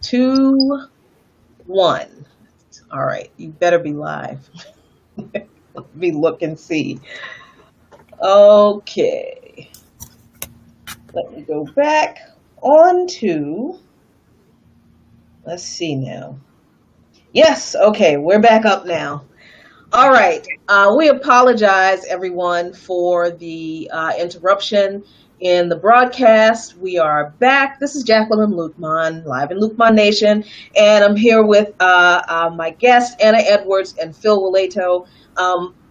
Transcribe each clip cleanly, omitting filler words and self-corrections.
2, 1. All right, you better be live. Let me look and see. Okay. Let me go back on to, let's see now. Yes, okay, we're back up now. All right. We apologize, everyone, for the interruption in the broadcast. We are back. This is Jacqueline Lukman, live in Lukman Nation, and I'm here with my guests, Anna Edwards and Phil Wilayto.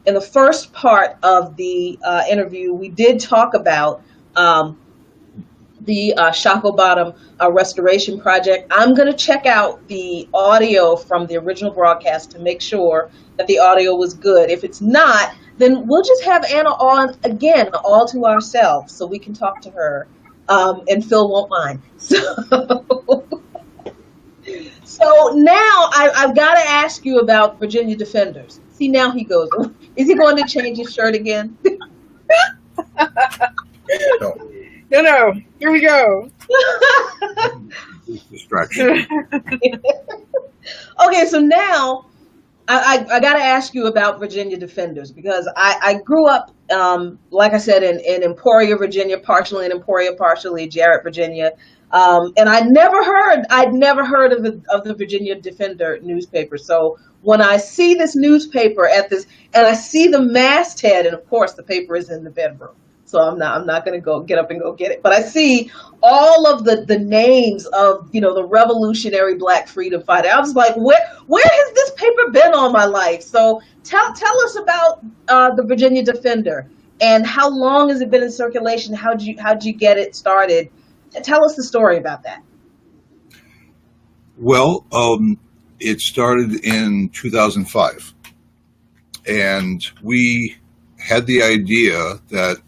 In the first part of the interview, we did talk about the Shockoe Bottom Restoration Project. I'm going to check out the audio from the original broadcast to make sure that the audio was good. If it's not, then we'll just have Anna on again, all to ourselves, so we can talk to her, and Phil won't mind. So now I've got to ask you about Virginia Defenders. See, now he goes, is he going to change his shirt again? No, here we go. Distraction. Okay, so now I got to ask you about Virginia Defenders, because I grew up, like I said, in Emporia, Virginia, partially in Emporia, partially Jarrett, Virginia, and I'd never heard of the Virginia Defender newspaper. So when I see this newspaper and I see the masthead, and of course the paper is in the bedroom. So I'm not going to go get up and go get it. But I see all of the names of, the revolutionary Black freedom fighter. I was like, where has this paper been all my life? So tell us about the Virginia Defender, and how long has it been in circulation? How'd you get it started? Tell us the story about that. Well, it started in 2005, and we had the idea that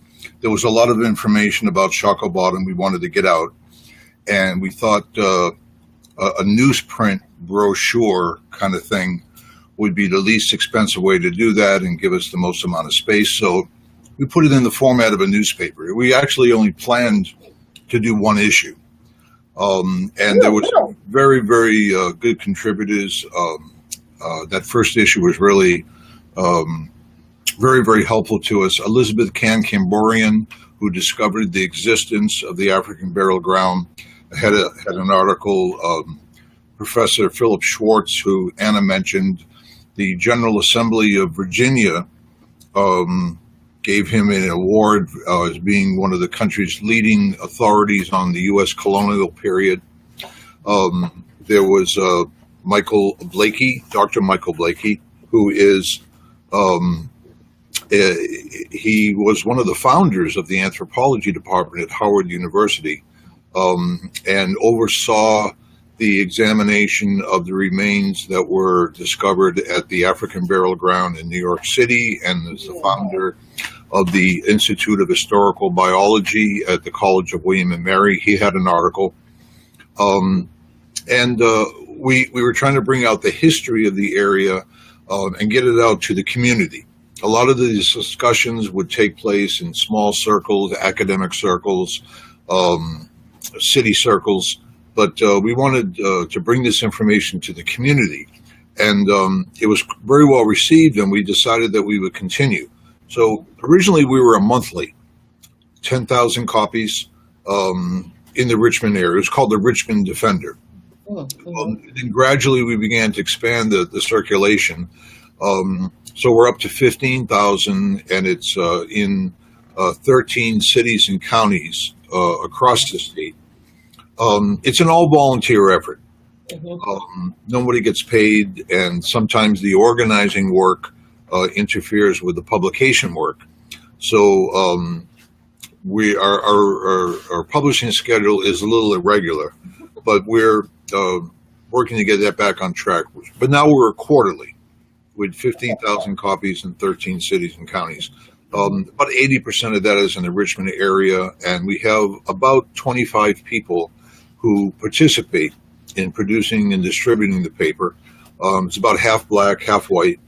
there was a lot of information about Shockoe Bottom we wanted to get out, and we thought a newsprint brochure kind of thing would be the least expensive way to do that and give us the most amount of space. So we put it in the format of a newspaper. We actually only planned to do one issue, and there was very, very good contributors. That first issue was really very, very helpful to us. Elizabeth Camborian, who discovered the existence of the African burial ground, had an article. Professor Philip Schwartz, who Anna mentioned, the General Assembly of Virginia gave him an award as being one of the country's leading authorities on the U.S. colonial period. There was Michael Blakey, Dr. Michael Blakey, who is he was one of the founders of the anthropology department at Howard University, and oversaw the examination of the remains that were discovered at the African Burial Ground in New York City, and is the founder of the Institute of Historical Biology at the College of William and Mary. He had an article. We were trying to bring out the history of the area and get it out to the community. A lot of these discussions would take place in small circles, academic circles, city circles, but we wanted to bring this information to the community. And it was very well received, and we decided that we would continue. So originally we were a monthly, 10,000 copies in the Richmond area. It was called the Richmond Defender. And gradually we began to expand the circulation. So we're up to 15,000, and it's in 13 cities and counties across the state. It's an all-volunteer effort. Nobody gets paid, and sometimes the organizing work interferes with the publication work. So our publishing schedule is a little irregular, but we're working to get that back on track. But now we're quarterly, with 15,000 copies in 13 cities and counties. About 80% of that is in the Richmond area, and we have about 25 people who participate in producing and distributing the paper. It's about half black, half white,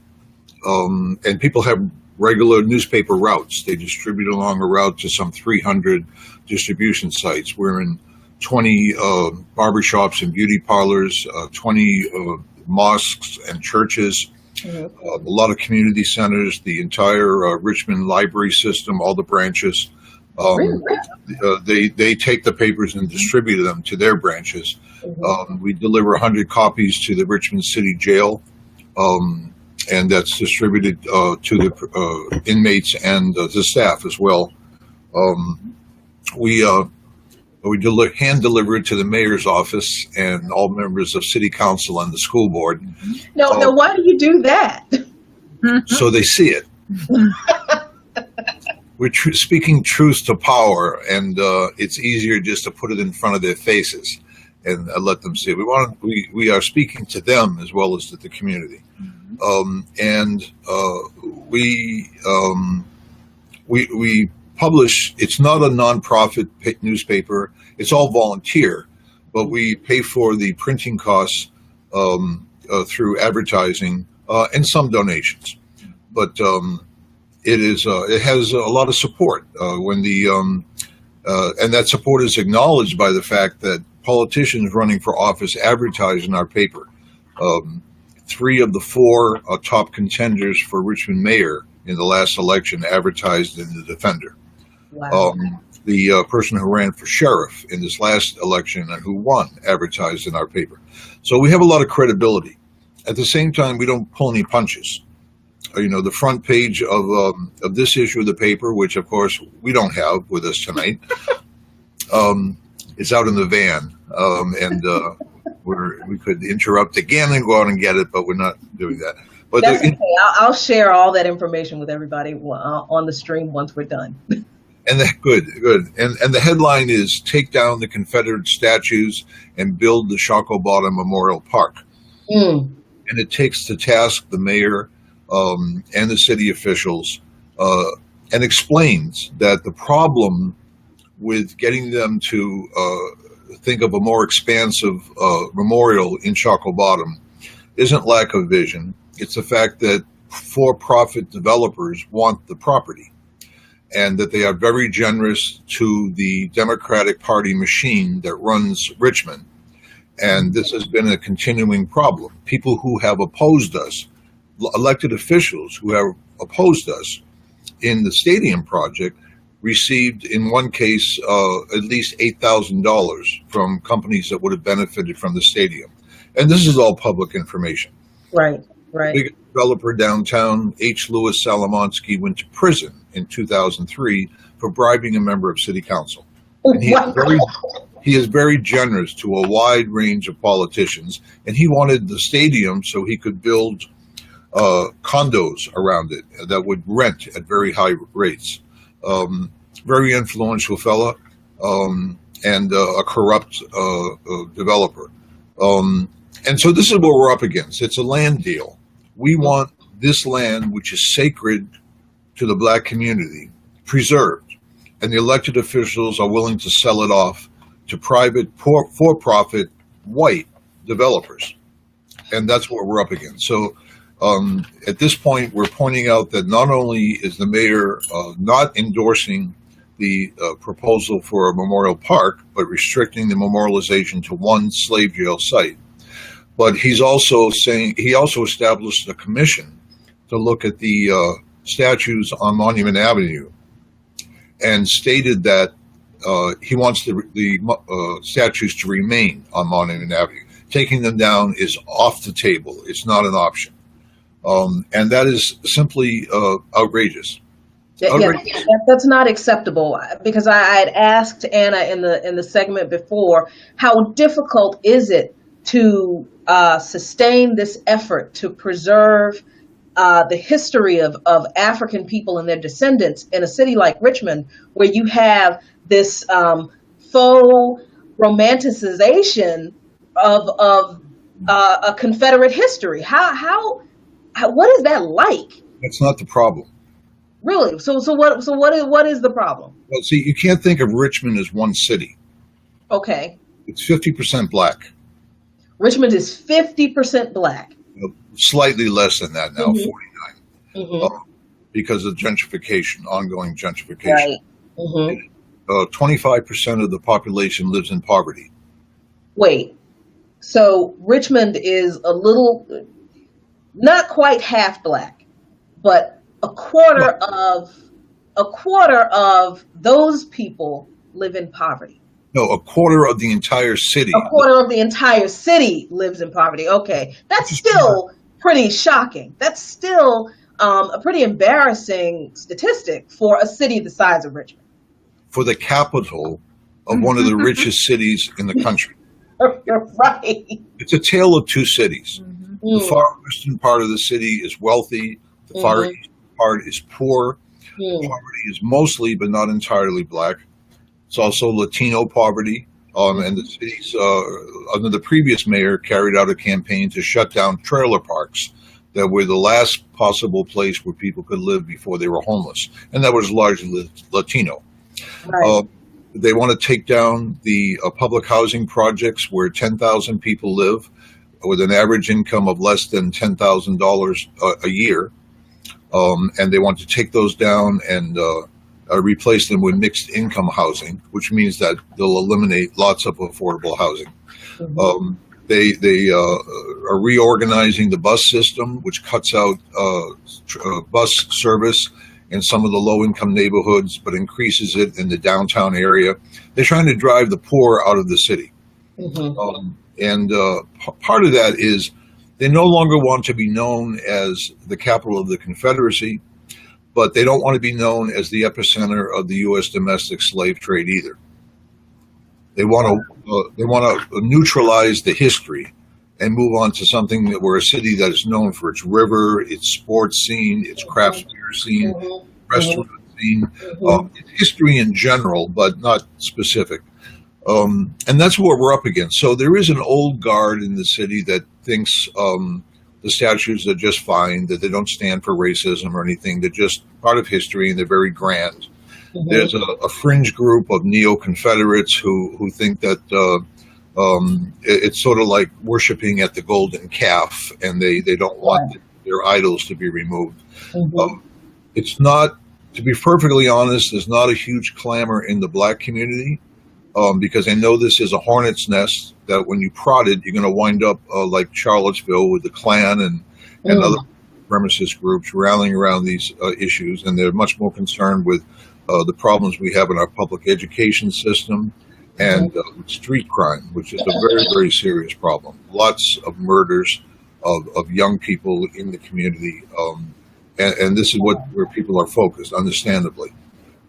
and people have regular newspaper routes. They distribute along a route to some 300 distribution sites. We're in 20 barbershops and beauty parlors, 20 mosques and churches, a lot of community centers, the entire Richmond library system, all the branches. They take the papers and distribute them to their branches. We deliver 100 copies to the Richmond City Jail, and that's distributed to the inmates and the staff as well. We hand deliver it to the mayor's office and all members of city council and the school board. No, why do you do that? So they see it. We're speaking truth to power, and it's easier just to put it in front of their faces and let them see it. We are speaking to them as well as to the community, we publish. It's not a nonprofit newspaper. It's all volunteer, but we pay for the printing costs through advertising and some donations. But it has a lot of support when and that support is acknowledged by the fact that politicians running for office advertise in our paper. 3 of the 4 top contenders for Richmond mayor in the last election advertised in the Defender. Wow. The person who ran for sheriff in this last election and who won advertised in our paper. So we have a lot of credibility. At the same time, we don't pull any punches. The front page of this issue of the paper, which of course we don't have with us tonight, is out in the van, and we could interrupt again and go out and get it, but we're not doing that. But that's okay. I'll share all that information with everybody on the stream once we're done. And good. And the headline is "Take Down the Confederate Statues and Build the Shockoe Bottom Memorial Park." And it takes to task the mayor and the city officials, and explains that the problem with getting them to think of a more expansive memorial in Shockoe Bottom isn't lack of vision. It's the fact that for-profit developers want the property, and that they are very generous to the Democratic Party machine that runs Richmond. And this has been a continuing problem. People who have opposed us, elected officials who have opposed us in the stadium project, received, in one case, at least $8,000 from companies that would have benefited from the stadium. And this is all public information. Right. The big developer downtown, H. Louis Salomonsky, went to prison in 2003 for bribing a member of city council. And he is very generous to a wide range of politicians, and he wanted the stadium so he could build condos around it that would rent at very high rates. Very influential fella, and a corrupt developer. And so this is what we're up against. It's a land deal. We want this land, which is sacred to the black community, preserved. And the elected officials are willing to sell it off to private, for-profit, white developers. And that's what we're up against. So at this point, we're pointing out that not only is the mayor not endorsing the proposal for a memorial park, but restricting the memorialization to one slave jail site, but he's also saying he also established a commission to look at the statues on Monument Avenue, and stated that he wants the statues to remain on Monument Avenue. Taking them down is off the table. It's not an option. And that is simply outrageous. Yeah, that's not acceptable, because I had asked Anna in the segment before, how difficult is it to sustain this effort to preserve the history of African people and their descendants in a city like Richmond, where you have this faux romanticization of a Confederate history. How what is that like? That's not the problem. Really? So what is the problem? Well, see, you can't think of Richmond as one city. Okay. It's 50% black. Richmond is 50% black. Slightly less than that now, 49. Mm-hmm. Because of gentrification, ongoing gentrification. Right. Mm-hmm. 25% of the population lives in poverty. Wait, so Richmond is a little, not quite half black, but a quarter of those people live in poverty. No, a quarter of the entire city. A quarter of the entire city lives in poverty. Okay, that's still pretty shocking. That's still a pretty embarrassing statistic for a city the size of Richmond. For the capital of one of the richest cities in the country. You're right. It's a tale of two cities. Mm-hmm. The far western part of the city is wealthy. The far eastern part is poor. Poverty is mostly, but not entirely, black. It's also Latino poverty. And the cities, under the previous mayor, carried out a campaign to shut down trailer parks that were the last possible place where people could live before they were homeless. And that was largely Latino. Right. They want to take down the public housing projects where 10,000 people live with an average income of less than $10,000 a year. And they want to take those down and replace them with mixed income housing, which means that they'll eliminate lots of affordable housing. They are reorganizing the bus system, which cuts out bus service in some of the low-income neighborhoods, but increases it in the downtown area. They're trying to drive the poor out of the city. And part of that is they no longer want to be known as the capital of the Confederacy, but they don't want to be known as the epicenter of the U.S. domestic slave trade either. They want to neutralize the history and move on to something that we're a city that is known for its river, its sports scene, its craft beer scene, restaurant scene, its history in general, but not specific. And that's what we're up against. So there is an old guard in the city that thinks the statues are just fine, that they don't stand for racism or anything. They're just part of history and they're very grand. There's a fringe group of neo-Confederates who think that it's sort of like worshiping at the golden calf, and they don't want their idols to be removed. It's not, to be perfectly honest, there's not a huge clamor in the black community because they know this is a hornet's nest, that when you prod it, you're going to wind up like Charlottesville with the Klan and other supremacist groups rallying around these issues, and they're much more concerned with the problems we have in our public education system and street crime, which is a very, very serious problem. Lots of murders of young people in the community, and this is where people are focused, understandably.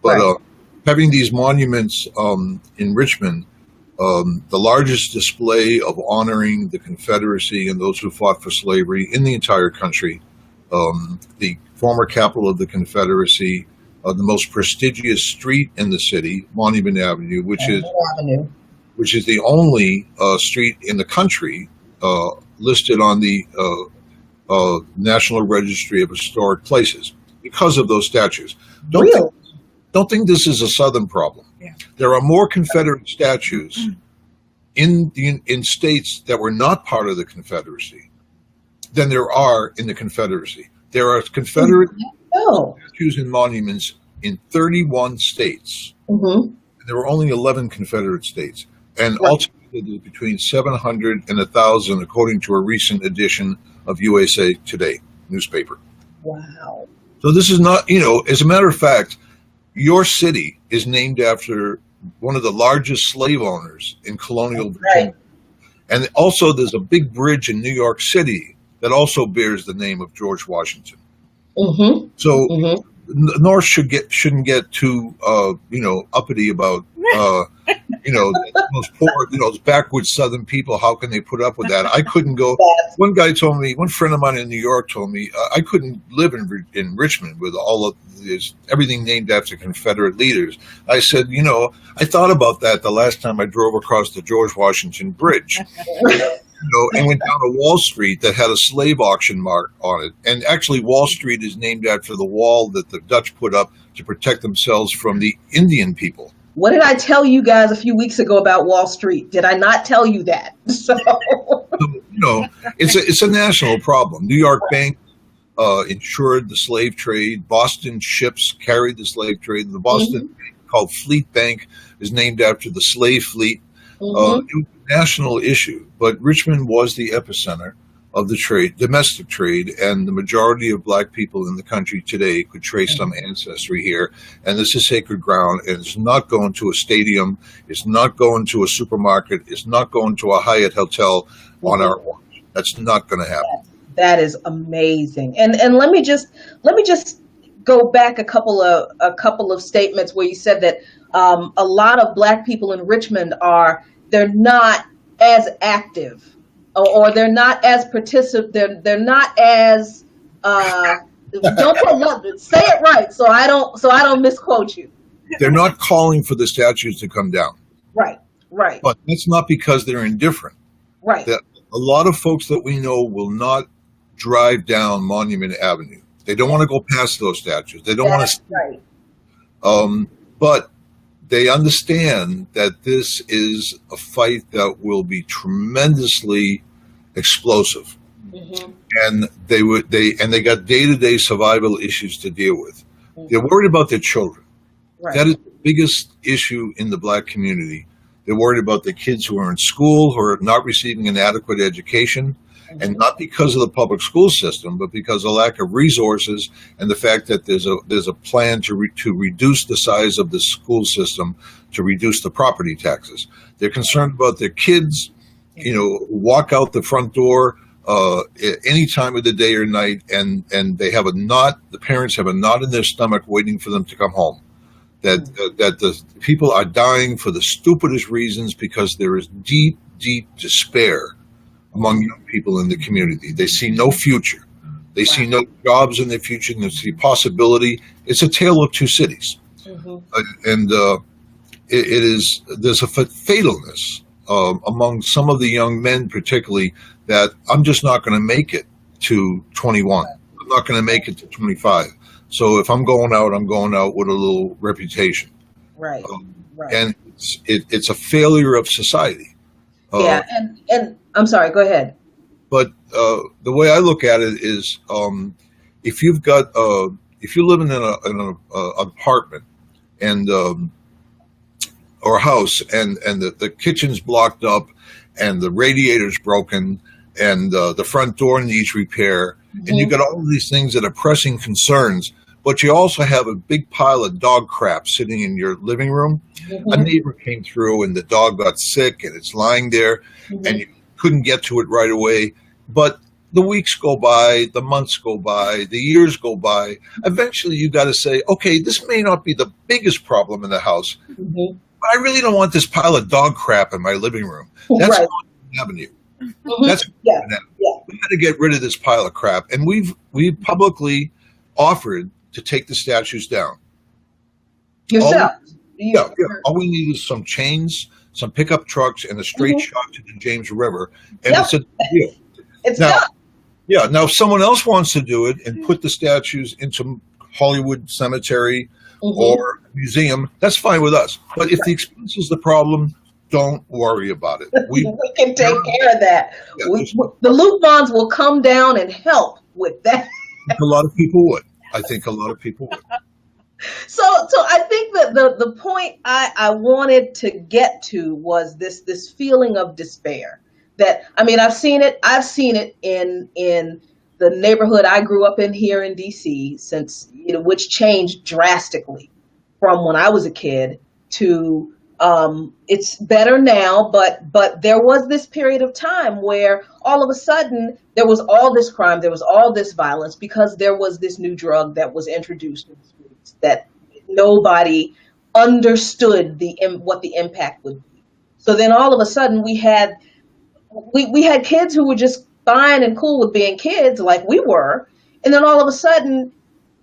But having these monuments in Richmond, the largest display of honoring the Confederacy and those who fought for slavery in the entire country, the former capital of the Confederacy, the most prestigious street in the city, Monument Avenue, which is the only street in the country listed on the National Registry of Historic Places because of those statues. Don't think this is a Southern problem. There are more Confederate statues in states that were not part of the Confederacy than there are in the Confederacy. There are Confederate statues and monuments in 31 states. There were only 11 Confederate states. And ultimately between 700 and 1,000, according to a recent edition of USA Today newspaper. Wow. So this is not, as a matter of fact, your city is named after one of the largest slave owners in colonial Virginia. And also there's a big bridge in New York City that also bears the name of George Washington. So the North shouldn't get too uppity about those poor, those backwoods Southern people. How can they put up with that? I couldn't go. One friend of mine in New York told me I couldn't live in Richmond with all of this, everything named after Confederate leaders. I said, I thought about that the last time I drove across the George Washington Bridge. And went down to Wall Street that had a slave auction mark on it. And actually, Wall Street is named after the wall that the Dutch put up to protect themselves from the Indian people. What did I tell you guys a few weeks ago about Wall Street? Did I not tell you that? So, it's a national problem. New York Bank insured the slave trade. Boston ships carried the slave trade. The Boston called Fleet Bank is named after the slave fleet. Mm-hmm. It was a national issue, but Richmond was the epicenter of the trade, domestic trade, and the majority of black people in the country today could trace some ancestry here. And this is sacred ground, and it's not going to a stadium, it's not going to a supermarket, it's not going to a Hyatt hotel on our watch. That's not going to happen. That is amazing. And let me just go back a couple of statements where you said that a lot of black people in Richmond they're not as active, or they're not as they're not as don't put love, say it right so I don't misquote you. They're not calling for the statues to come down. Right. But that's not because they're indifferent. Right. That a lot of folks that we know will not drive down Monument Avenue. They don't want to go past those statues. They don't want to. Right. But they understand that this is a fight that will be tremendously explosive, Mm-hmm. and they got day-to-day survival issues to deal with. Mm-hmm. They're worried about their children. Right. That is the biggest issue in the black community. They're worried about the kids who are in school, who are not receiving an adequate education, Mm-hmm. and not because of the public school system, but because of lack of resources and the fact that there's a plan to reduce the size of the school system, to reduce the property taxes. They're concerned about their kids, who walk out the front door at any time of the day or night, and they have a knot. The parents have a knot in their stomach waiting for them to come home. That the people are dying for the stupidest reasons because there is deep, deep despair among young people in the community. They see no future. They see no jobs in the future. They see possibility. It's a tale of two cities. Mm-hmm. And there's a fatalness among some of the young men, particularly, that I'm just not going to make it to 21. I'm not going to make it to 25. So if I'm going out with a little reputation. Right. Right. And it's a failure of society. Yeah, and I'm sorry, go ahead. But the way I look at it is, if you're living in an apartment and or a house, and the kitchen's blocked up, and the radiator's broken, and the front door needs repair, Mm-hmm. and you got all of these things that are pressing concerns, but you also have a big pile of dog crap sitting in your living room. Mm-hmm. A neighbor came through and the dog got sick and it's lying there, Mm-hmm. and you couldn't get to it right away. But the weeks go by, the months go by, the years go by. Eventually you got to say, okay, this may not be the biggest problem in the house, Mm-hmm. but I really don't want this pile of dog crap in my living room. That's Right. not Avenue. Mm-hmm. That's Yeah. We got to get rid of this pile of crap. And we've publicly offered to take the statues down. Yourself. Yeah. All we need is some chains, some pickup trucks, and a straight shot to the James River, and Yep. it's a deal. It's Now, done. yeah. Now, if someone else wants to do it and put the statues into Hollywood Cemetery Mm-hmm. or museum, that's fine with us. But if the expense is the problem, don't worry about it. We can take care of that. Yeah, The Luke Bonds will come down and help with that. a lot of people would. I think a lot of people would. So I think that the point I wanted to get to was this feeling of despair. That, I mean, I've seen it in the neighborhood I grew up in here in DC, since which changed drastically from when I was a kid to it's better now, but there was this period of time where all of a sudden there was all this crime, there was all this violence, because there was this new drug that was introduced in the streets that nobody understood what the impact would be. So then all of a sudden we had kids who were just fine and cool with being kids like we were, and then all of a sudden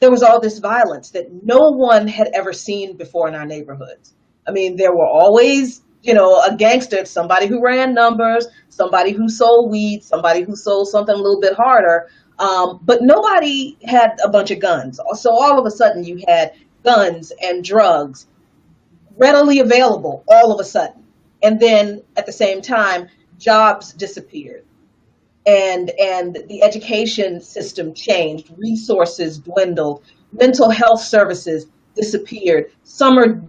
there was all this violence that no one had ever seen before in our neighborhoods. I mean, there were always, a gangster, somebody who ran numbers, somebody who sold weed, somebody who sold something a little bit harder, but nobody had a bunch of guns. So all of a sudden you had guns and drugs readily available all of a sudden. And then at the same time, jobs disappeared. And the education system changed, resources dwindled, mental health services disappeared. Summer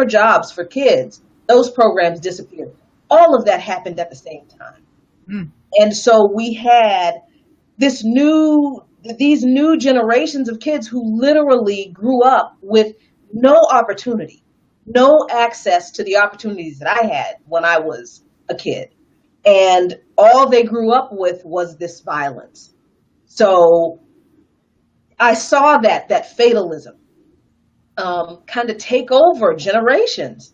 jobs for kids, those programs disappeared. All of that happened at the same time. Mm. And so we had these new generations of kids who literally grew up with no opportunity, no access to the opportunities that I had when I was a kid. And all they grew up with was this violence. So I saw that fatalism kind of take over generations.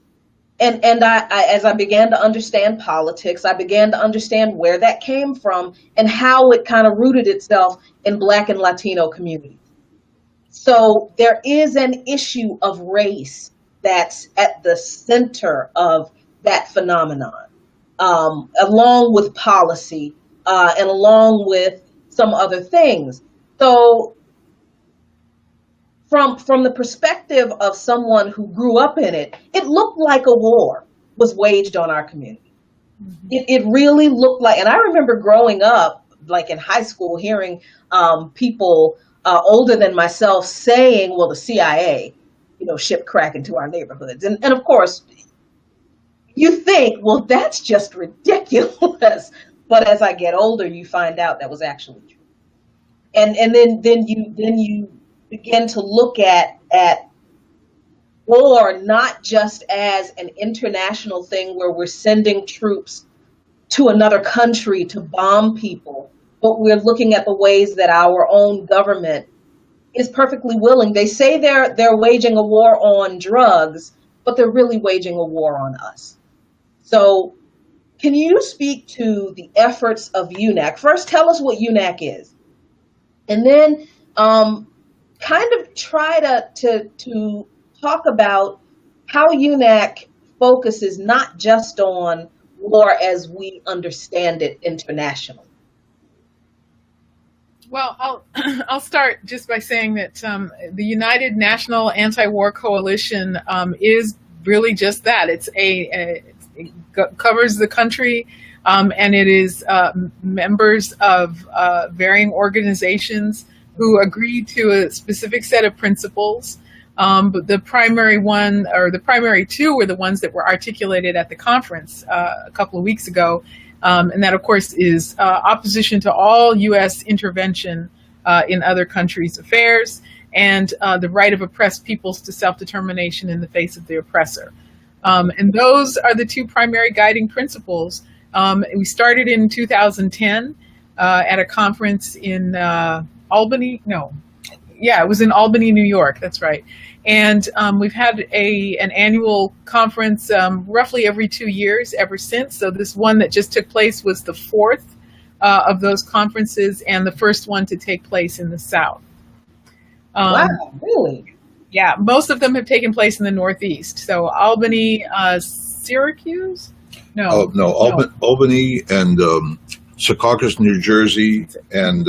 And I, as I began to understand politics, I began to understand where that came from and how it kind of rooted itself in Black and Latino communities. So there is an issue of race that's at the center of that phenomenon, along with policy and along with some other things. So from the perspective of someone who grew up in it, it looked like a war was waged on our community. Mm-hmm. It really looked like, and I remember growing up, like in high school, hearing people older than myself saying, well, the CIA, shipped crack into our neighborhoods. And of course, you think, well, that's just ridiculous. But as I get older, you find out that was actually true. And then you begin to look at war not just as an international thing where we're sending troops to another country to bomb people, but we're looking at the ways that our own government is perfectly willing. They say they're waging a war on drugs, but they're really waging a war on us. So can you speak to the efforts of UNAC? First, tell us what UNAC is, and then kind of try to talk about how UNAC focuses not just on war as we understand it internationally. Well, I'll start just by saying that the United National Anti-War Coalition is really just that. It covers the country, and it is members of varying organizations who agree to a specific set of principles. But the primary one, or the primary two, were the ones that were articulated at the conference a couple of weeks ago. And that, of course, is opposition to all U.S. intervention in other countries' affairs, and the right of oppressed peoples to self-determination in the face of the oppressor. And those are the two primary guiding principles. We started in 2010 at a conference in Albany. It was in Albany, New York. That's right. And we've had an annual conference roughly every 2 years ever since. So this one that just took place was the fourth of those conferences, and the first one to take place in the South. Wow, really? Yeah, most of them have taken place in the Northeast. So Albany, Syracuse? No, Albany and Secaucus, New Jersey, and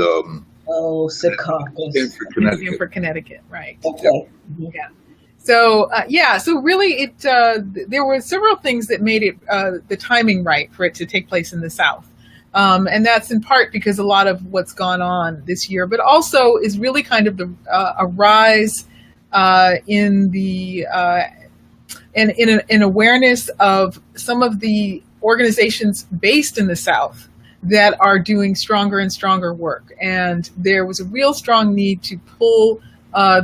Secaucus. For Connecticut, right? Okay. Yeah. So so really, there were several things that made it the timing right for it to take place in the South, and that's in part because a lot of what's gone on this year, but also is really kind of a rise in the in awareness of some of the organizations based in the South that are doing stronger and stronger work. And there was a real strong need to pull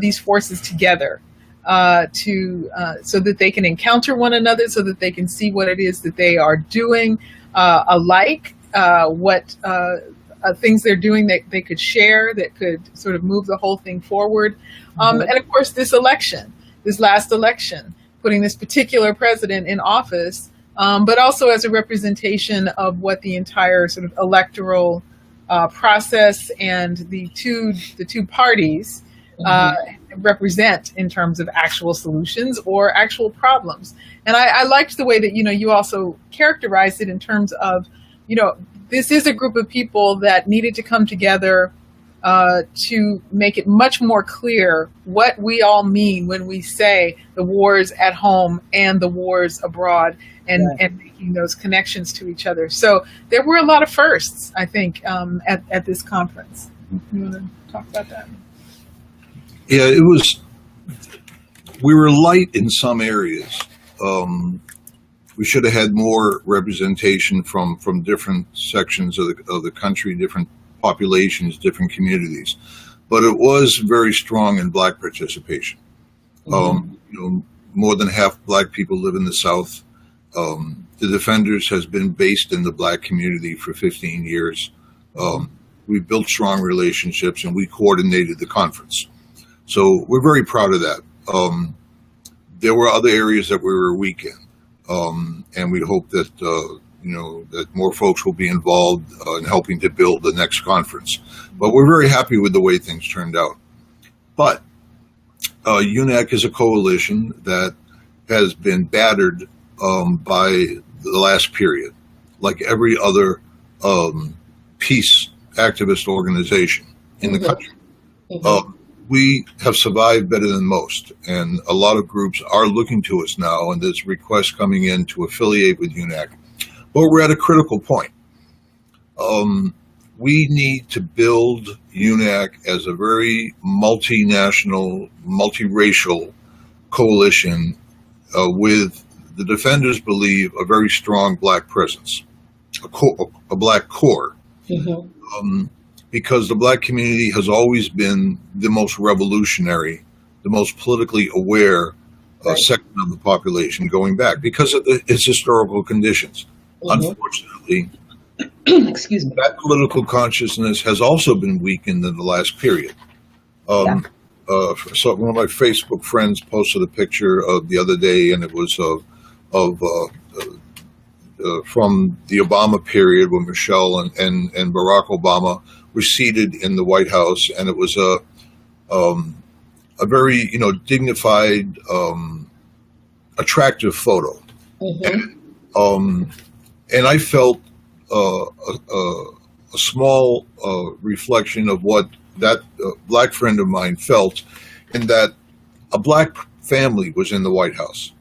these forces together so that they can encounter one another, so that they can see what it is that they are doing alike, what things they're doing that they could share, that could sort of move the whole thing forward. And of course, this last election, putting this particular president in office, but also as a representation of what the entire sort of electoral process and the two parties represent in terms of actual solutions or actual problems. And I liked the way that, you also characterized it in terms of, this is a group of people that needed to come together to make it much more clear what we all mean when we say the wars at home and the wars abroad, and making those connections to each other. So there were a lot of firsts, I think, at this conference. You want to talk about that? Yeah, it was we were light in some areas. We should have had more representation from different sections of the country, different populations, different communities. But it was very strong in Black participation. More than half Black people live in the South. The Defenders has been based in the Black community for 15 years. We built strong relationships, and we coordinated the conference. So we're very proud of that. There were other areas that we were weak in, and we hope that that more folks will be involved in helping to build the next conference. But we're very happy with the way things turned out. But UNAC is a coalition that has been battered by the last period, like every other peace activist organization in the country. We have survived better than most, and a lot of groups are looking to us now, and there's requests coming in to affiliate with UNAC. But we're at a critical point. We need to build UNAC as a very multinational, multiracial coalition with, the Defenders believe, a very strong Black presence, a Black core. Because the Black community has always been the most revolutionary, the most politically aware section of the population going back because of its historical conditions. Unfortunately, excuse me, that political consciousness has also been weakened in the last period. So one of my Facebook friends posted a picture of the other day, and it was from the Obama period when Michelle and Barack Obama were seated in the White House, and it was a very dignified, attractive photo. And I felt a small reflection of what that Black friend of mine felt, in that a Black family was in the White House.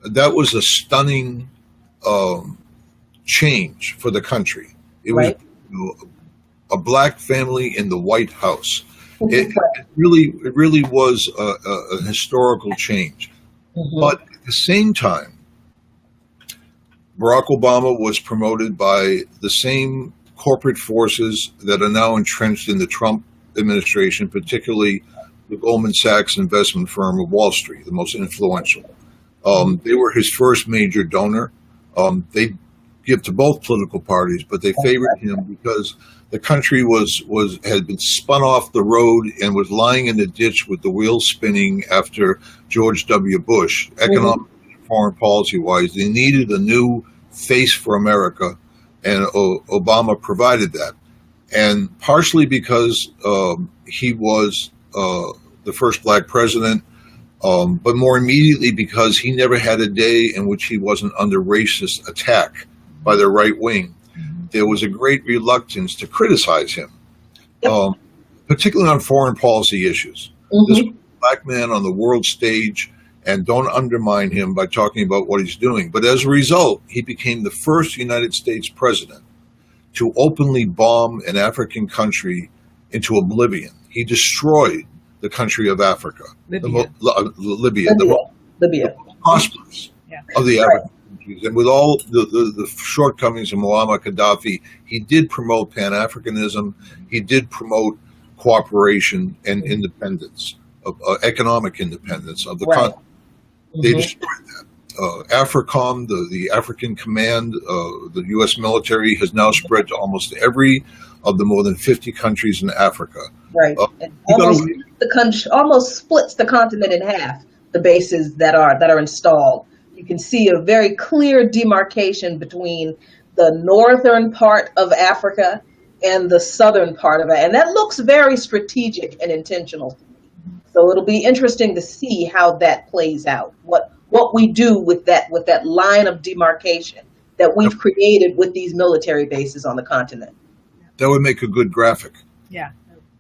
That was a stunning change for the country. It was a Black family in the White House. It really was a historical change. But at the same time, Barack Obama was promoted by the same corporate forces that are now entrenched in the Trump administration, particularly the Goldman Sachs investment firm of Wall Street, the most influential. They were his first major donor. They give to both political parties, but they favored him because the country had been spun off the road and was lying in the ditch with the wheels spinning after George W. Bush, economic and foreign policy wise. They needed a new face for America, and Obama provided that. And partially because he was the first Black president, but more immediately because he never had a day in which he wasn't under racist attack by the right wing. There was a great reluctance to criticize him, particularly on foreign policy issues. This Black man on the world stage, and don't undermine him by talking about what he's doing. But as a result, he became the first United States president to openly bomb an African country into oblivion. He destroyed the country of Africa, Libya, the most prosperous of the African countries. And with all the shortcomings of Muammar Gaddafi, he did promote Pan-Africanism. He did promote cooperation and independence, economic independence of the continent. They destroyed that. AFRICOM, the African Command, the U.S. military has now spread to almost every of the more than 50 countries in Africa. Almost splits the continent in half, the bases that are installed. You can see a very clear demarcation between the northern part of Africa and the southern part of it. And that looks very strategic and intentional. So it'll be interesting to see how that plays out. What we do with that line of demarcation that we've created with these military bases on the continent. That would make a good graphic. Yeah.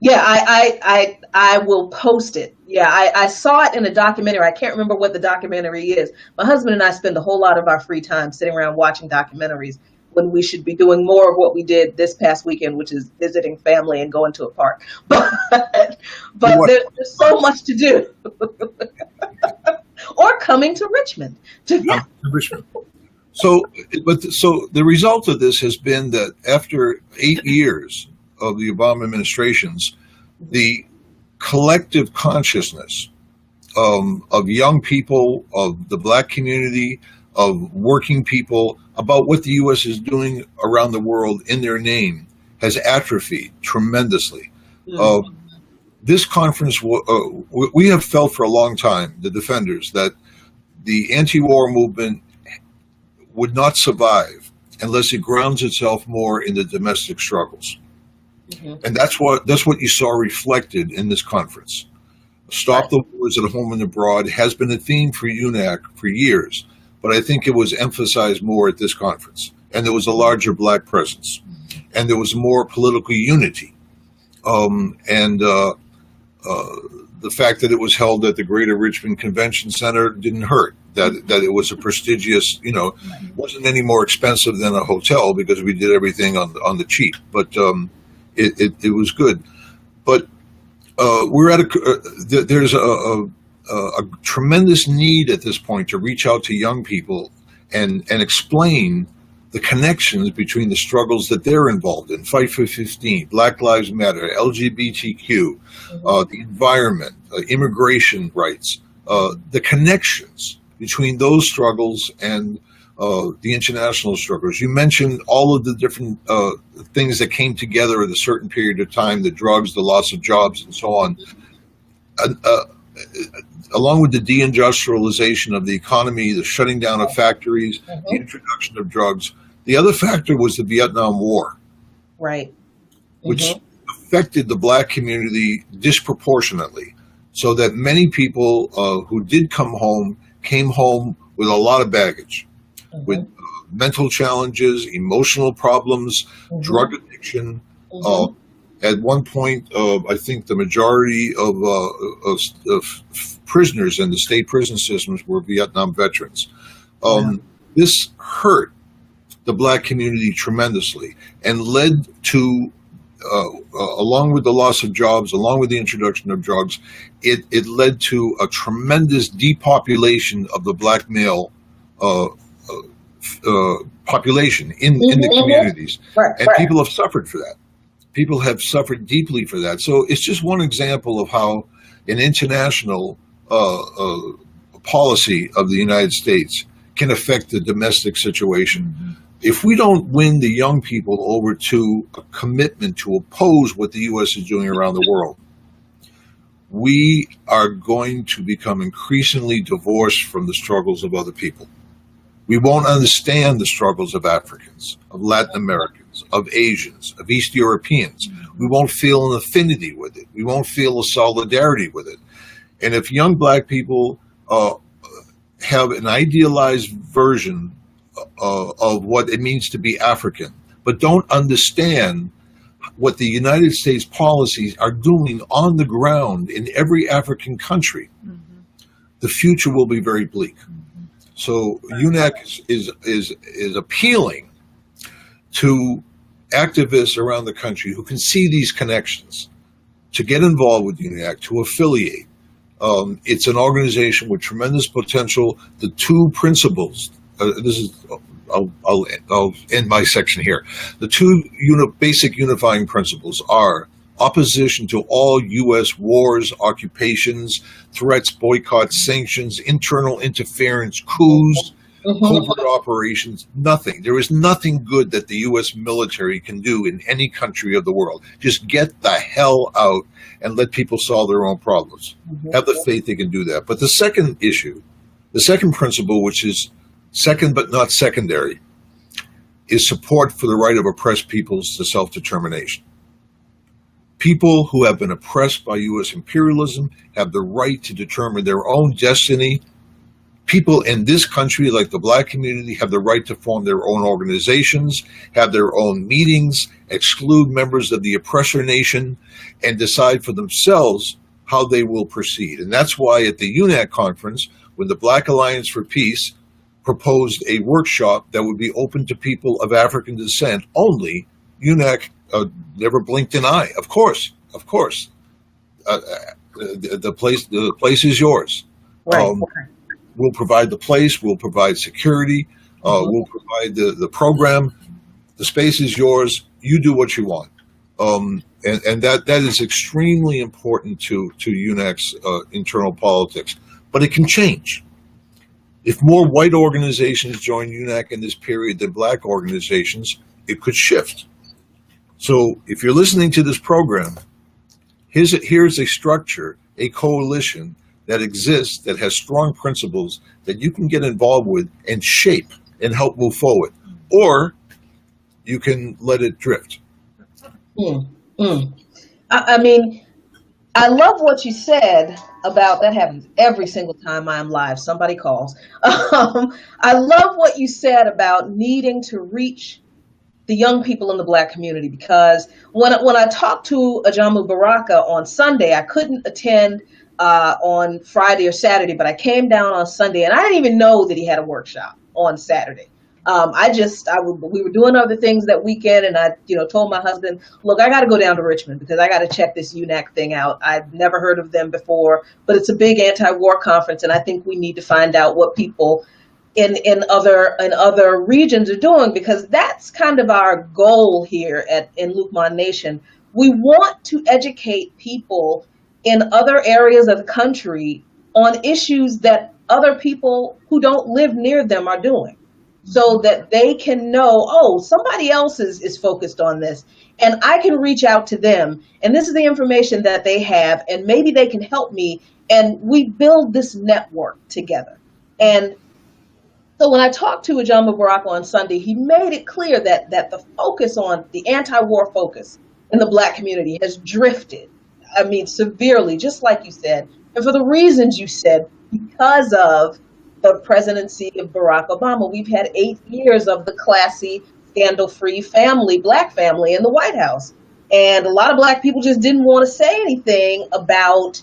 Yeah, I will post it. Yeah, I saw it in a documentary. I can't remember what the documentary is. My husband and I spend a whole lot of our free time sitting around watching documentaries when we should be doing more of what we did this past weekend, which is visiting family and going to a park. But there's so much to do. or coming to Richmond. Richmond. So the result of this has been that after 8 years of the Obama administrations, the collective consciousness of young people, of the Black community, of working people about what the U.S. is doing around the world in their name has atrophied tremendously. This conference, we have felt for a long time, the defenders, that the anti-war movement would not survive unless it grounds itself more in the domestic struggles. And that's what you saw reflected in this conference. Stop the wars at home and abroad has been a theme for UNAC for years, but I think it was emphasized more at this conference. And there was a larger Black presence, and there was more political unity. The fact that it was held at the Greater Richmond Convention Center didn't hurt. That it was a prestigious, wasn't any more expensive than a hotel because we did everything on the cheap. But it was good. But we're at there's a tremendous need at this point to reach out to young people and explain the connections between the struggles that they're involved in. Fight for 15, Black Lives Matter, LGBTQ, the environment, immigration rights, the connections between those struggles and the international struggles. You mentioned all of the different things that came together at a certain period of time, the drugs, the loss of jobs, and so on. Along with the deindustrialization of the economy, the shutting down of factories, the introduction of drugs, the other factor was the Vietnam War, which affected the Black community disproportionately, so that many people who did come home came home with a lot of baggage, with mental challenges, emotional problems, drug addiction. At one point, I think the majority of prisoners in the state prison systems were Vietnam veterans. This hurt the Black community tremendously and led to, along with the loss of jobs, along with the introduction of drugs, it led to a tremendous depopulation of the Black male population in the communities. And people have suffered for that. People have suffered deeply for that. So it's just one example of how an international policy of the United States can affect the domestic situation. If we don't win the young people over to a commitment to oppose what the U.S. is doing around the world, we are going to become increasingly divorced from the struggles of other people. We won't understand the struggles of Africans, of Latin Americans, of Asians, of East Europeans. We won't feel an affinity with it. We won't feel a solidarity with it. And if young Black people have an idealized version of what it means to be African, but don't understand what the United States policies are doing on the ground in every African country, the future will be very bleak. So UNAC is appealing to activists around the country who can see these connections to get involved with UNAC, to affiliate. It's an organization with tremendous potential. The two principles, I'll end my section here. The two basic unifying principles are opposition to all U.S. wars, occupations, threats, boycotts, sanctions, internal interference, coups, covert operations, nothing. There is nothing good that the U.S. military can do in any country of the world. Just get the hell out and let people solve their own problems. Have the faith they can do that. But the second issue, the second principle, which is second but not secondary, is support for the right of oppressed peoples to self-determination. People who have been oppressed by U.S. imperialism have the right to determine their own destiny. People in this country, like the Black community, have the right to form their own organizations, have their own meetings, exclude members of the oppressor nation, and decide for themselves how they will proceed. And that's why at the UNAC conference, when the Black Alliance for Peace proposed a workshop that would be open to people of African descent only, UNAC never blinked an eye. Of course. The place is yours. we'll provide the place, we'll provide security, we'll provide the program. The space is yours. You do what you want. And that is extremely important to UNAC's internal politics. But it can change. If more white organizations join UNAC in this period than black organizations, it could shift. So if you're listening to this program, here's a structure, a coalition that exists, that has strong principles that you can get involved with and shape and help move forward. Or you can let it drift. I mean, I love what you said about that happens every single time I'm live. Somebody calls. I love what you said about needing to reach the young people in the black community, because when I talked to Ajamu Baraka on Sunday, I couldn't attend on Friday or Saturday, but I came down on Sunday, and I didn't even know that he had a workshop on Saturday. We were doing other things that weekend, and I, told my husband, look, I got to go down to Richmond because I got to check this UNAC thing out. I've never heard of them before, but it's a big anti-war conference, and I think we need to find out what people in other regions are doing, because that's kind of our goal here in Lukman Nation. We want to educate people in other areas of the country on issues that other people who don't live near them are doing, so that they can know, somebody else is focused on this, and I can reach out to them, and this is the information that they have, and maybe they can help me, and we build this network together. And so when I talked to Ajamu Baraka on Sunday, he made it clear that the focus on the anti-war focus in the black community has drifted, severely, just like you said, and for the reasons you said, because of the presidency of Barack Obama. We've had 8 years of the classy, scandal-free black family in the White House. And a lot of black people just didn't want to say anything about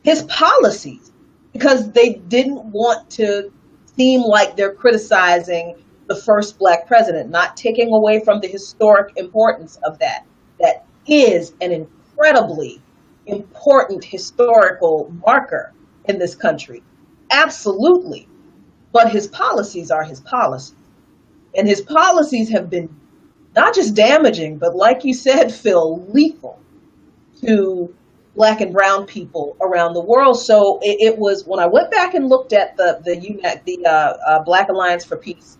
his policies because they didn't want to seem like they're criticizing the first black president, not taking away from the historic importance of that. That is an incredibly important historical marker in this country. Absolutely. But his policies are his policies. And his policies have been not just damaging, but like you said, Phil, lethal to black and brown people around the world. So it was when I went back and looked at the UNAC, the Black Alliance for Peace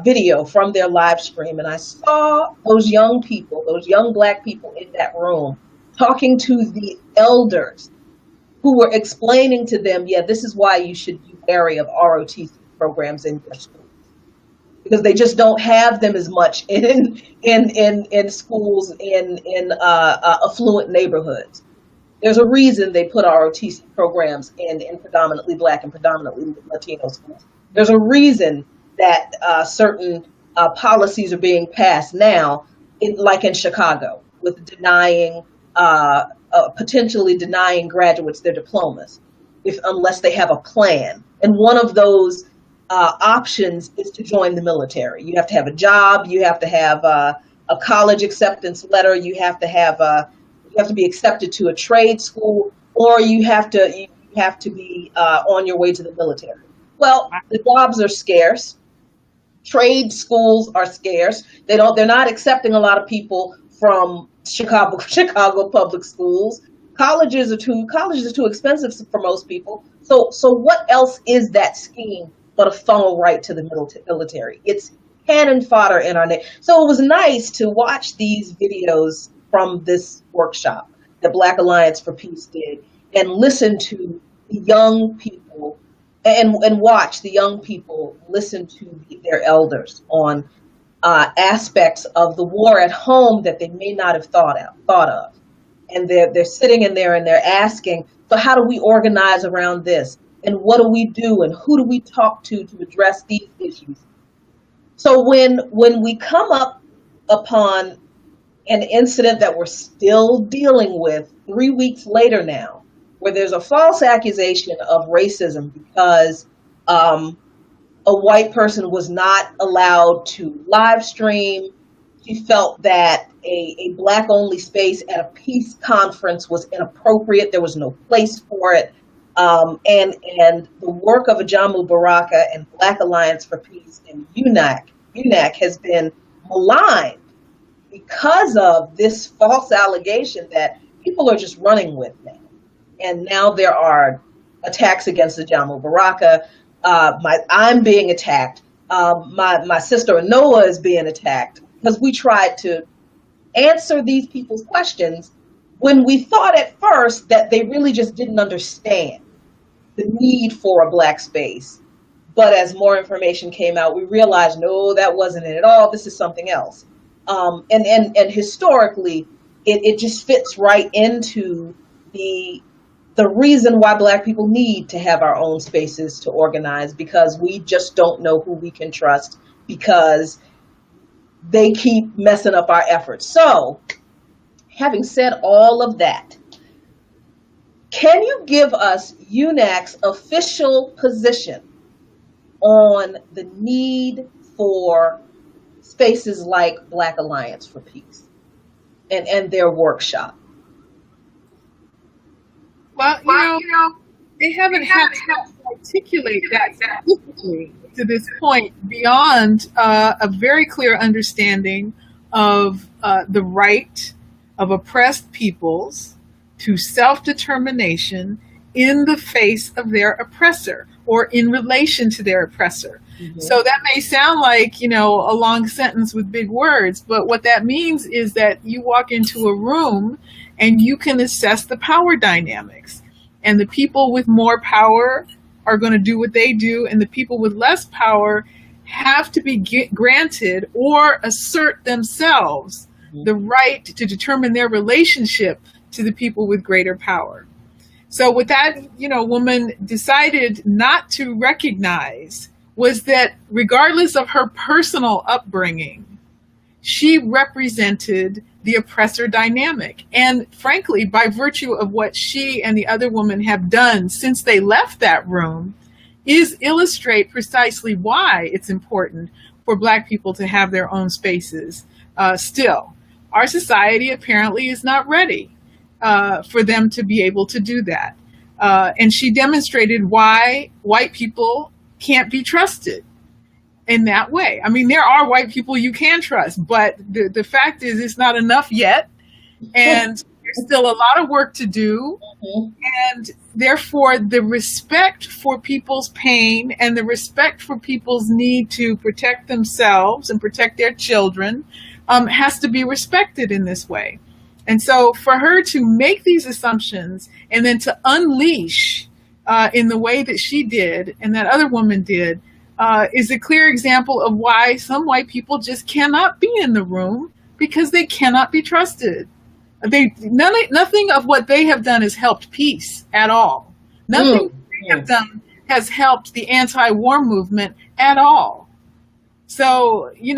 video from their live stream, and I saw those young people, those young black people in that room talking to the elders who were explaining to them, this is why you should be wary of ROTC programs in your schools, because they just don't have them as much in schools in affluent neighborhoods. There's a reason they put ROTC programs in predominantly black and predominantly Latino schools. There's a reason that certain policies are being passed now, like in Chicago, with potentially denying graduates their diplomas unless they have a plan. And one of those options is to join the military. You have to have a job. You have to have a college acceptance letter. You have to be accepted to a trade school, or you have to be on your way to the military. Well, the jobs are scarce. Trade schools are scarce. They're not accepting a lot of people from Chicago public schools. Colleges are too expensive for most people. So what else is that scheme but a funnel right to the military? It's cannon fodder in our nation. So it was nice to watch these videos from this workshop that Black Alliance for Peace did, and listen to the young people and watch the young people listen to their elders on aspects of the war at home that they may not have thought of. And they're sitting in there and they're asking, so how do we organize around this? And what do we do? And who do we talk to address these issues? So when we come up upon an incident that we're still dealing with 3 weeks later now, where there's a false accusation of racism because a white person was not allowed to live stream. She felt that a black only space at a peace conference was inappropriate. There was no place for it. And the work of Ajamu Baraka and Black Alliance for Peace and UNAC has been maligned because of this false allegation that people are just running with now. And now there are attacks against Ajamu Baraka. I'm being attacked. My sister Noah is being attacked because we tried to answer these people's questions when we thought at first that they really just didn't understand the need for a Black space. But as more information came out, we realized, no, that wasn't it at all. This is something else. And historically, it just fits right into the reason why Black people need to have our own spaces to organize, because we just don't know who we can trust, because they keep messing up our efforts. So, having said all of that, can you give us UNAC's official position on the need for spaces like Black Alliance for Peace and their workshop? Well, they haven't had to articulate that specifically to this point beyond a very clear understanding of the right of oppressed peoples to self-determination in the face of their oppressor or in relation to their oppressor. Mm-hmm. So that may sound like, a long sentence with big words, but what that means is that you walk into a room and you can assess the power dynamics. And the people with more power are going to do what they do, and the people with less power have to be granted or assert themselves the right to determine their relationship to the people with greater power. So what that, woman decided not to recognize was that regardless of her personal upbringing, she represented the oppressor dynamic. And frankly, by virtue of what she and the other woman have done since they left that room, illustrate precisely why it's important for Black people to have their own spaces. Still, our society apparently is not ready for them to be able to do that. And she demonstrated why white people can't be trusted in that way. I mean, there are white people you can trust, but the fact is it's not enough yet. And there's still a lot of work to do. Mm-hmm. And therefore, the respect for people's pain and the respect for people's need to protect themselves and protect their children has to be respected in this way. And so for her to make these assumptions and then to unleash in the way that she did and that other woman did is a clear example of why some white people just cannot be in the room, because they cannot be trusted. Nothing of what they have done has helped peace at all. Nothing they have done has helped the anti-war movement at all. So, in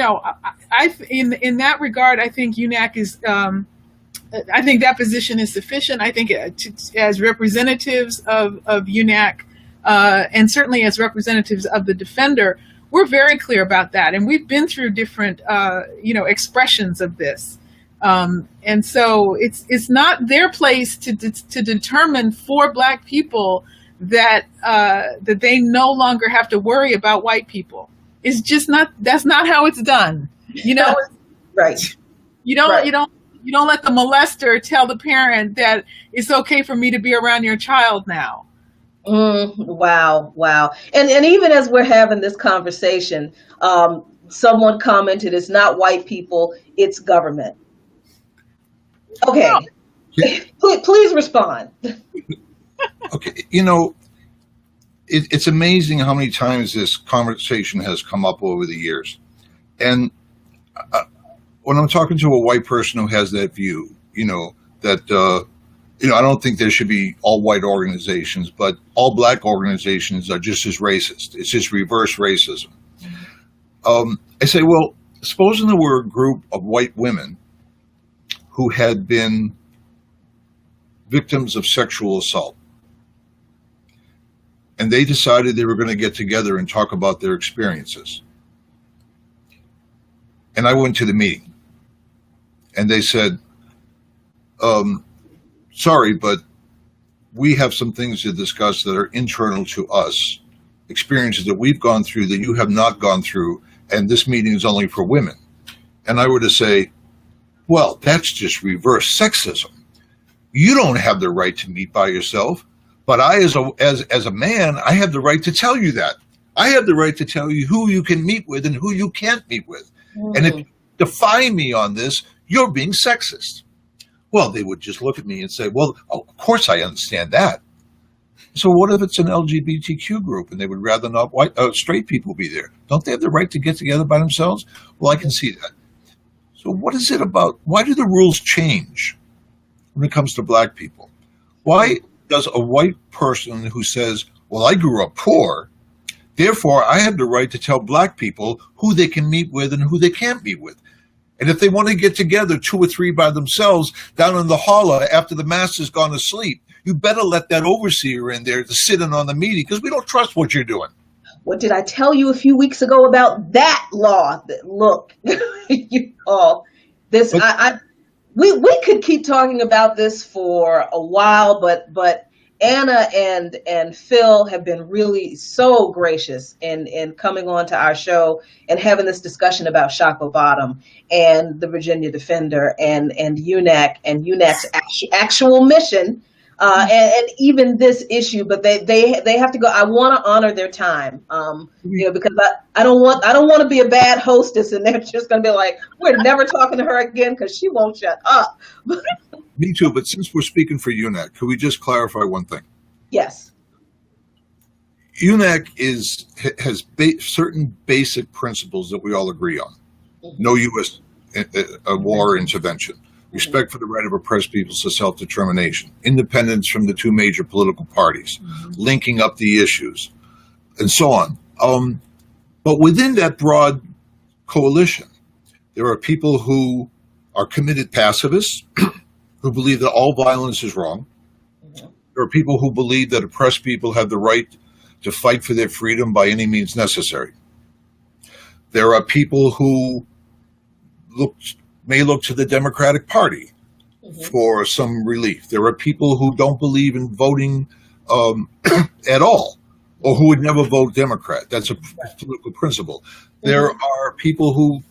that regard, I think UNAC is, I think that position is sufficient. I think as representatives of UNAC, and certainly as representatives of the defender, we're very clear about that. And we've been through different, expressions of this. And so it's not their place to determine for Black people that they no longer have to worry about white people. It's just that's not how it's done. Right. You don't let the molester tell the parent that it's okay for me to be around your child now. Wow. And even as we're having this conversation, someone commented, it's not white people, it's government. Okay. Yeah. Please respond. Okay. It's amazing how many times this conversation has come up over the years. And when I'm talking to a white person who has that view, that, I don't think there should be all white organizations, but all Black organizations are just as racist. It's just reverse racism. I say, well, supposing there were a group of white women who had been victims of sexual assault, and they decided they were going to get together and talk about their experiences. And I went to the meeting, and they said, sorry, but we have some things to discuss that are internal to us, experiences that we've gone through that you have not gone through, and this meeting is only for women. And I were to say, well, that's just reverse sexism. You don't have the right to meet by yourself, but I, as a man, I have the right to tell you that. I have the right to tell you who you can meet with and who you can't meet with. And if you defy me on this, you're being sexist. Well, they would just look at me and say, well, of course I understand that. So what if it's an LGBTQ group and they would rather not straight people be there? Don't they have the right to get together by themselves? Well, I can see that. So what is it about? Why do the rules change when it comes to black people? Why does a white person who says, well, I grew up poor, therefore I have the right to tell black people who they can meet with and who they can't meet with? And if they want to get together 2 or 3 by themselves down in the holler after the master's gone to sleep, you better let that overseer in there to sit in on the meeting, because we don't trust what you're doing. What did I tell you a few weeks ago about that law? Look, you all, this we could keep talking about this for a while, but Anna and Phil have been really so gracious in coming on to our show and having this discussion about Shockoe Bottom and the Virginia Defender and UNAC and UNAC's actual mission. And even this issue, but they have to go. I want to honor their time, because I don't want to be a bad hostess, and they're just going to be like, we're never talking to her again because she won't shut up. Me too. But since we're speaking for UNAC, could we just clarify one thing? Yes. UNAC has certain basic principles that we all agree on. Mm-hmm. No U.S. war intervention. Respect for the right of oppressed peoples to self-determination, independence from the 2 major political parties, linking up the issues, and so on. But within that broad coalition, there are people who are committed pacifists, who believe that all violence is wrong. There are people who believe that oppressed people have the right to fight for their freedom by any means necessary. There are people who may look to the Democratic Party for some relief. There are people who don't believe in voting at all, or who would never vote Democrat. That's a political principle. There are people who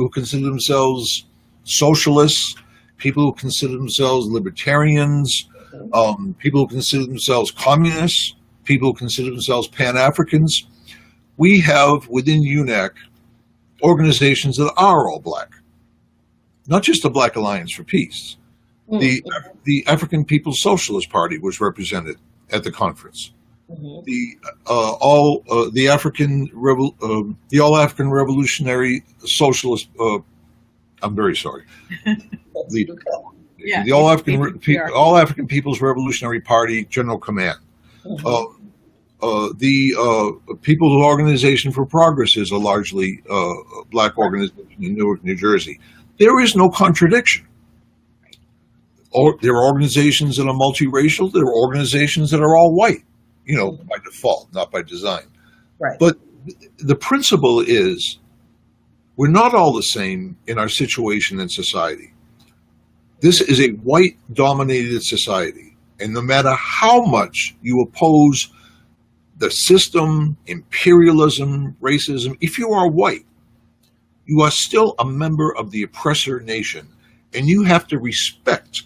consider themselves socialists, people who consider themselves libertarians, people who consider themselves communists, people who consider themselves Pan-Africans. We have within UNAC organizations that are all black. Not just the Black Alliance for Peace. The African People's Socialist Party was represented at the conference. The All African Revolutionary Socialist. I'm very sorry. The All African People's Revolutionary Party General Command. The People's Organization for Progress is a largely black organization in Newark, New Jersey. There is no contradiction. There are organizations that are multiracial. There are organizations that are all white, by default, not by design. Right. But the principle is we're not all the same in our situation in society. This is a white-dominated society. And no matter how much you oppose the system, imperialism, racism, if you are white, you are still a member of the oppressor nation, and you have to respect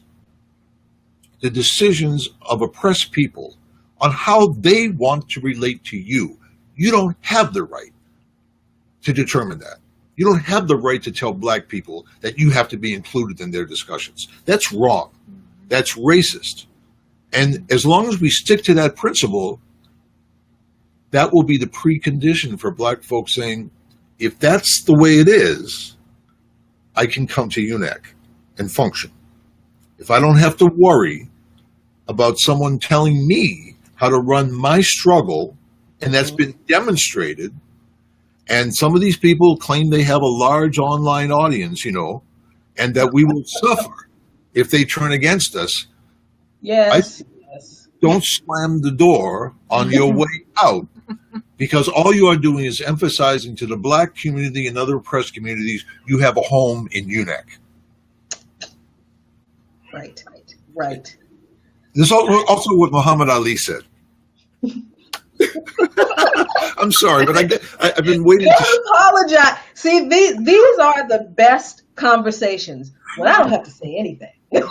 the decisions of oppressed people on how they want to relate to you. You don't have the right to determine that. You don't have the right to tell black people that you have to be included in their discussions. That's wrong. That's racist. And as long as we stick to that principle, that will be the precondition for black folks saying, if that's the way it is, I can come to UNAC and function. If I don't have to worry about someone telling me how to run my struggle, and that's been demonstrated, and some of these people claim they have a large online audience, and that we will suffer if they turn against us. Yes. Don't slam the door on your way out. Because all you are doing is emphasizing to the black community and other oppressed communities, you have a home in UNAC. Right. This is also what Muhammad Ali said. I'm sorry, but I've been waiting to apologize. See, these are the best conversations when I don't have to say anything. I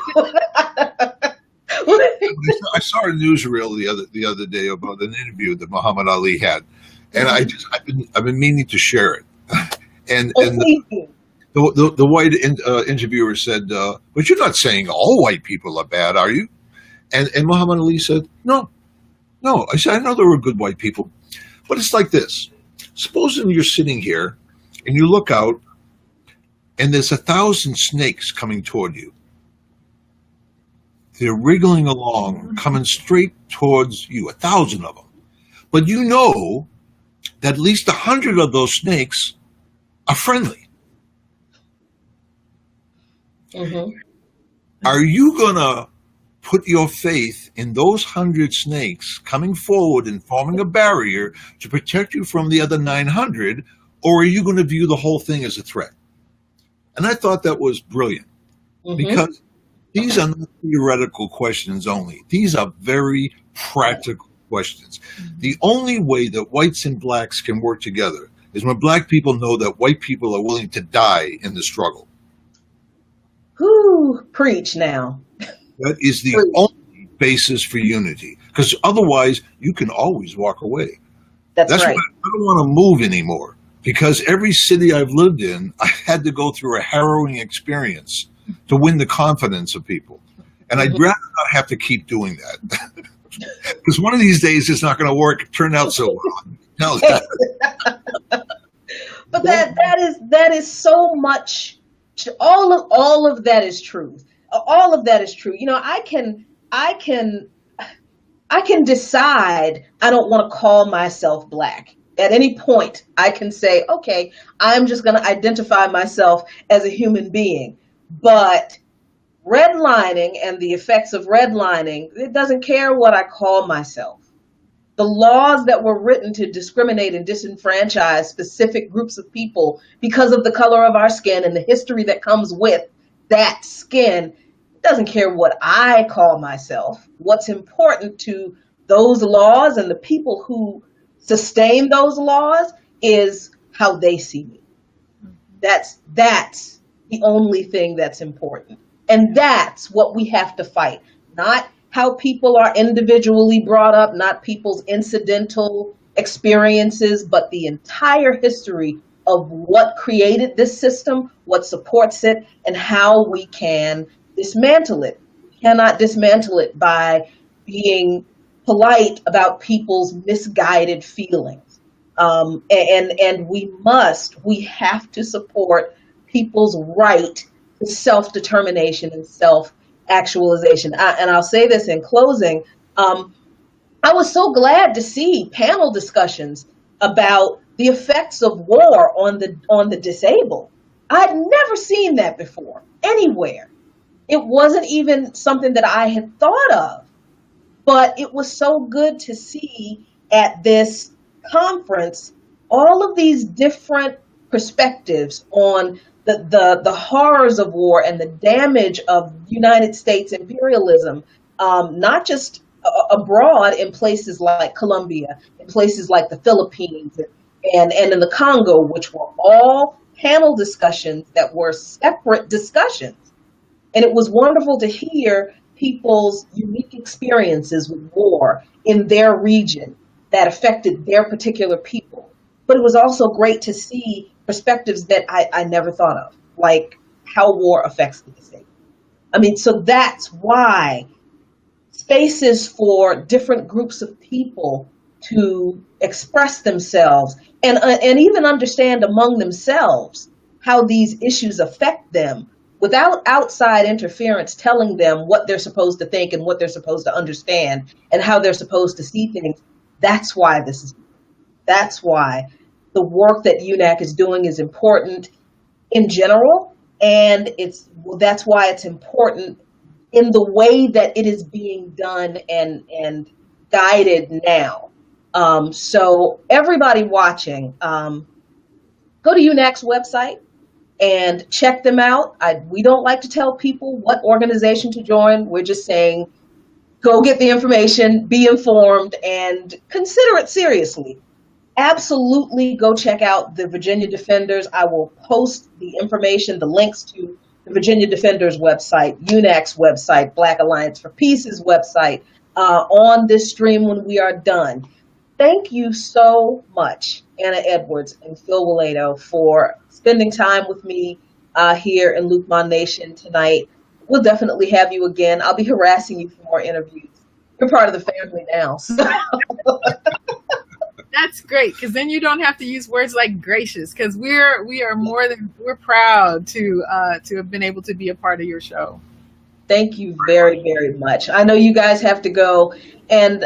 saw a newsreel the other day about an interview that Muhammad Ali had, and I've been meaning to share it. And the white interviewer said, "But you're not saying all white people are bad, are you?" And Muhammad Ali said, "No. I said, I know there were good white people, but it's like this. Supposing you're sitting here and you look out and there's 1,000 snakes coming toward you. They're wriggling along, coming straight towards you, 1,000 of them. But you know that at least 100 of those snakes are friendly. Mm-hmm. Are you going to put your faith in those 100 snakes coming forward and forming a barrier to protect you from the other 900, or are you going to view the whole thing as a threat?" And I thought that was brilliant, because these are not theoretical questions only. These are very practical questions. The only way that whites and blacks can work together is when black people know that white people are willing to die in the struggle. Whoo, preach now. That is the only basis for unity, because otherwise you can always walk away. That's right. Why I don't want to move anymore, because every city I've lived in, I had to go through a harrowing experience to win the confidence of people. And I'd rather not have to keep doing that, because one of these days it's not going to work. It turned out so well. No, but that is so much. All of that is truth. All of that is true. You know, I can decide I don't want to call myself black. At any point, I can say, okay, I'm just going to identify myself as a human being. But redlining and the effects of redlining, it doesn't care what I call myself. The laws that were written to discriminate and disenfranchise specific groups of people because of the color of our skin and the history that comes with that skin, doesn't care what I call myself. What's important to those laws and the people who sustain those laws is how they see me. That's the only thing that's important. And that's what we have to fight. Not how people are individually brought up, not people's incidental experiences, but the entire history of what created this system, what supports it, and how we can dismantle it. We cannot dismantle it by being polite about people's misguided feelings. And we have to support people's right to self-determination and self-actualization. And I'll say this in closing. I was so glad to see panel discussions about the effects of war on the disabled. I'd never seen that before, anywhere. It wasn't even something that I had thought of, but it was so good to see at this conference all of these different perspectives on the horrors of war and the damage of United States imperialism, not just abroad in places like Colombia, in places like the Philippines, and in the Congo, which were all panel discussions that were separate discussions. And it was wonderful to hear people's unique experiences with war in their region that affected their particular people. But it was also great to see perspectives that I never thought of, like how war affects the disabled. I mean, so that's why spaces for different groups of people to express themselves and even understand among themselves how these issues affect them without outside interference telling them what they're supposed to think and what they're supposed to understand and how they're supposed to see things. That's why that's why the work that UNAC is doing is important in general, and that's why it's important in the way that it is being done and guided now. So everybody watching, go to UNAC's website and check them out. We don't like to tell people what organization to join. We're just saying, go get the information, be informed, and consider it seriously. Absolutely go check out the Virginia Defenders. I will post the information, the links to the Virginia Defenders website, UNAC's website, Black Alliance for Peace's website, on this stream when we are done. Thank you so much, Anna Edwards and Phil Wilayto, for spending time with me here in Lukman Nation tonight. We'll definitely have you again. I'll be harassing you for more interviews. You're part of the family now. So. That's great, because then you don't have to use words like gracious, because we're proud to have been able to be a part of your show. Thank you very, very much. I know you guys have to go, and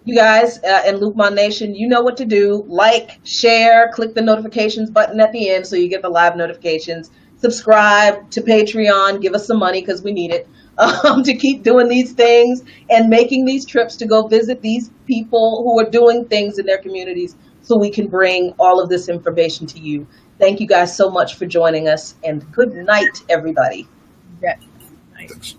you guys in Lukman Nation, you know what to do. Like, share, click the notifications button at the end so you get the live notifications. Subscribe to Patreon, give us some money because we need it to keep doing these things and making these trips to go visit these people who are doing things in their communities so we can bring all of this information to you. Thank you guys so much for joining us, and good night, everybody. Yeah. Thanks.